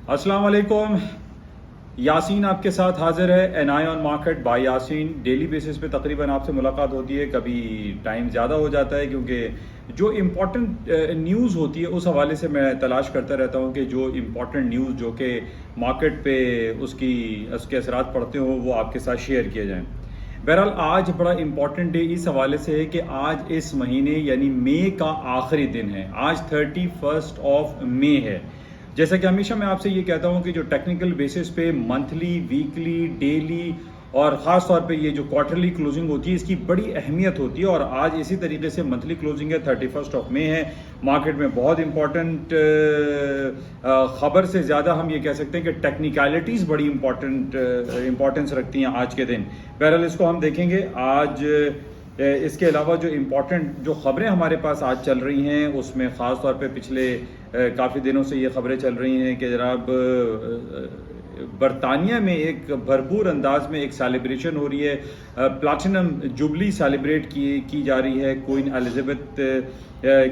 अस्सलाम वालेकुम। यासीन आपके साथ हाजिर है। N I on market by Yasin. Daily basis पे तकरीबन आपसे मुलाकात होती है, कभी टाइम ज़्यादा हो जाता है क्योंकि जो इम्पोर्टेंट न्यूज़ होती है उस हवाले से मैं तलाश करता रहता हूँ कि जो इम्पोर्टेंट न्यूज़ जो कि मार्केट पे उसके असरात पड़ते हो वो आपके साथ शेयर किए जाएँ। बहरहाल आज बड़ा इम्पॉर्टेंट डे इस हवाले से है कि आज इस महीने यानी मई का आखिरी दिन है। आज 31 ऑफ मई है। जैसा कि हमेशा मैं आपसे ये कहता हूँ कि जो टेक्निकल बेसिस पे मंथली, वीकली, डेली और ख़ास तौर पे ये जो क्वार्टरली क्लोजिंग होती है इसकी बड़ी अहमियत होती है। और आज इसी तरीके से मंथली क्लोजिंग है, 31 ऑफ मई है। मार्केट में बहुत इंपॉर्टेंट ख़बर से ज़्यादा हम ये कह सकते हैं कि टेक्निकलिटीज़ बड़ी इंपॉर्टेंस रखती हैं आज के दिन। बहरहाल इसको हम देखेंगे आज। इसके अलावा जो इम्पोर्टेंट जो ख़बरें हमारे पास आज चल रही हैं उसमें ख़ास तौर पे पिछले काफ़ी दिनों से ये ख़बरें चल रही हैं कि जनाब बरतानिया में एक भरपूर अंदाज में एक सेलिब्रेशन हो रही है। प्लैटिनम जुबली सेलिब्रेट की जा रही है क्वीन एलिजाबेथ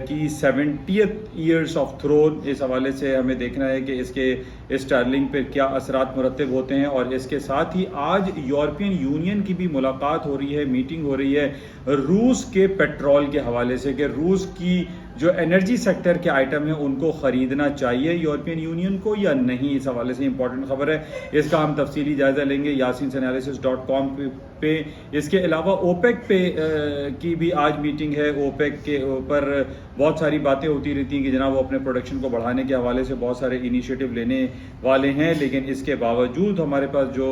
की 70th ईयर्स ऑफ थ्रोन। इस हवाले से हमें देखना है कि इसके स्टर्लिंग पर क्या असरात मुरतब होते हैं। और इसके साथ ही आज यूरोपियन यूनियन की भी मुलाकात हो रही है, मीटिंग हो रही है रूस के पेट्रोल के हवाले से कि रूस की जो एनर्जी सेक्टर के आइटम हैं उनको ख़रीदना चाहिए यूरोपियन यूनियन को या नहीं। इस हवाले से इंपॉर्टेंट खबर है, इसका हम तफसीली जायज़ा लेंगे yasinanalysis.com पे। इसके अलावा ओपेक पे की भी आज मीटिंग है। ओपेक के ऊपर बहुत सारी बातें होती रहती हैं कि जनाब वो अपने प्रोडक्शन को बढ़ाने के हवाले से बहुत सारे इनिशिएटिव लेने वाले हैं, लेकिन इसके बावजूद हमारे पास जो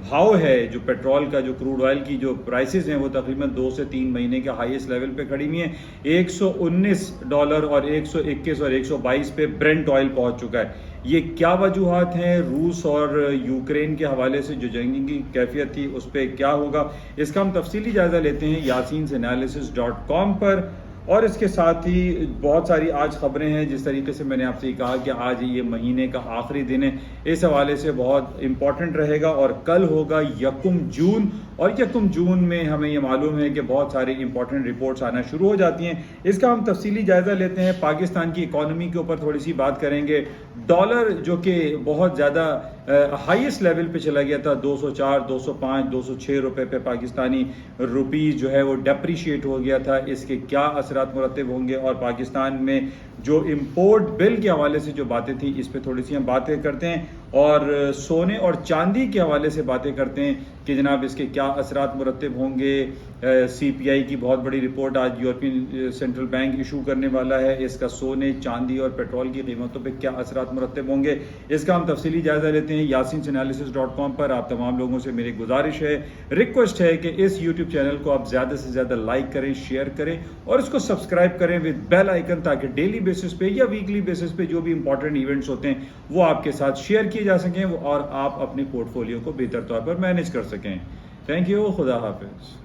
भाव है, जो पेट्रोल का, जो क्रूड ऑयल की जो प्राइसेस हैं वो तकरीबन 2 से 3 महीने के हाईएस्ट लेवल पे खड़ी हुई हैं। $119 और 121 और 122 पे ब्रेंट ऑयल पहुंच चुका है। ये क्या वजूहात हैं? रूस और यूक्रेन के हवाले से जो जंगी की कैफियत थी उस पर क्या होगा, इसका हम तफसीली जायज़ा लेते हैं yasinanalysis.com पर। और इसके साथ ही बहुत सारी आज ख़बरें हैं। जिस तरीके से मैंने आपसे कहा कि आज ये महीने का आखिरी दिन है, इस हवाले से बहुत इम्पॉर्टेंट रहेगा। और कल होगा 1 जून, और 1 जून में हमें ये मालूम है कि बहुत सारी इंपॉर्टेंट रिपोर्ट्स आना शुरू हो जाती हैं। इसका हम तफसीली जायज़ा लेते हैं। पाकिस्तान की इकॉनमी के ऊपर थोड़ी सी बात करेंगे। डॉलर जो कि बहुत ज़्यादा हाईएस्ट लेवल पे चला गया था, 204, 205, 206 रुपये पे पाकिस्तानी रुपीज़ जो है वो डेप्रीशिएट हो गया था। इसके क्या असरात मुरतब होंगे, और पाकिस्तान में जो इम्पोर्ट बिल के हवाले से जो बातें थी इस पर थोड़ी सी हम बातें करते हैं। और सोने और चांदी के हवाले से बातें करते हैं कि जनाब इसके क्या असरात मुरतब होंगे। CPI की बहुत बड़ी रिपोर्ट आज यूरोपियन सेंट्रल बैंक इशू करने वाला है। इसका सोने, चांदी और पेट्रोल की कीमतों पे क्या असरात मुरतब होंगे, इसका हम तफसीली जायज़ा लेते हैं yasinanalysis.com पर। आप तमाम लोगों से मेरी गुजारिश है, रिक्वेस्ट है कि इस यूट्यूब चैनल को आप ज़्यादा से ज़्यादा लाइक करें, शेयर करें और इसको सब्सक्राइब करें विद बेल आइकन, ताकि डेली बेसिस पे या वीकली बेसिस पे जो भी इंपॉर्टेंट इवेंट्स होते हैं वो आपके साथ शेयर किए जा सकें और आप अपने पोर्टफोलियो को बेहतर तौर पर मैनेज कर सकें। Thank you. खुदा हाफिज़।